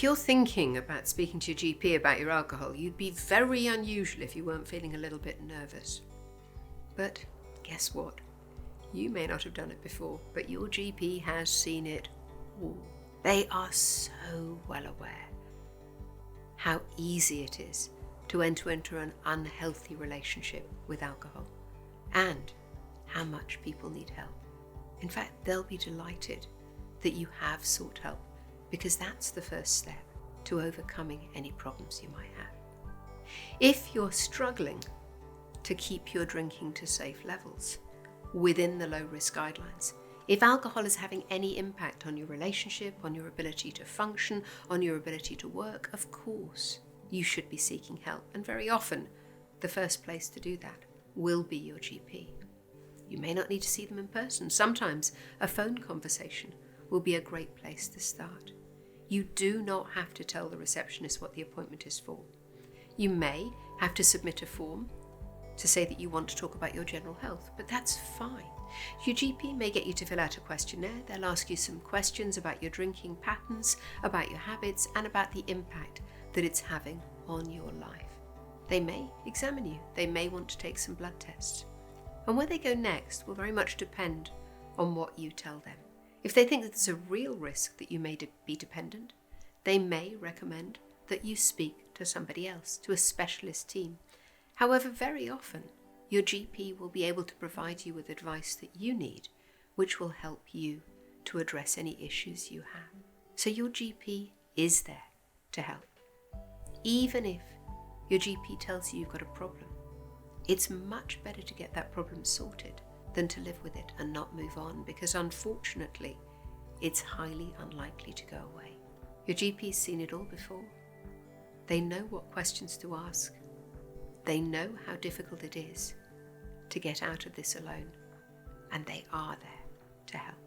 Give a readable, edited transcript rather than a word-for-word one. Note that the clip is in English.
If you're thinking about speaking to your GP about your alcohol, you'd be very unusual if you weren't feeling a little bit nervous. But guess what? You may not have done it before, but your GP has seen it all. They are so well aware how easy it is to enter into an unhealthy relationship with alcohol and how much people need help. In fact, they'll be delighted that you have sought help, because that's the first step to overcoming any problems you might have. If you're struggling to keep your drinking to safe levels within the low-risk guidelines, if alcohol is having any impact on your relationship, on your ability to function, on your ability to work, of course, you should be seeking help. And very often, the first place to do that will be your GP. You may not need to see them in person. Sometimes a phone conversation will be a great place to start. You do not have to tell the receptionist what the appointment is for. You may have to submit a form to say that you want to talk about your general health, but that's fine. Your GP may get you to fill out a questionnaire. They'll ask you some questions about your drinking patterns, about your habits, and about the impact that it's having on your life. They may examine you. They may want to take some blood tests. And where they go next will very much depend on what you tell them. If they think that there's a real risk that you may be dependent, they may recommend that you speak to somebody else, to a specialist team. However, very often, your GP will be able to provide you with advice that you need, which will help you to address any issues you have. So your GP is there to help. Even if your GP tells you you've got a problem, it's much better to get that problem sorted than to live with it and not move on, because unfortunately, it's highly unlikely to go away. Your GP's seen it all before. They know what questions to ask. They know how difficult it is to get out of this alone, and they are there to help.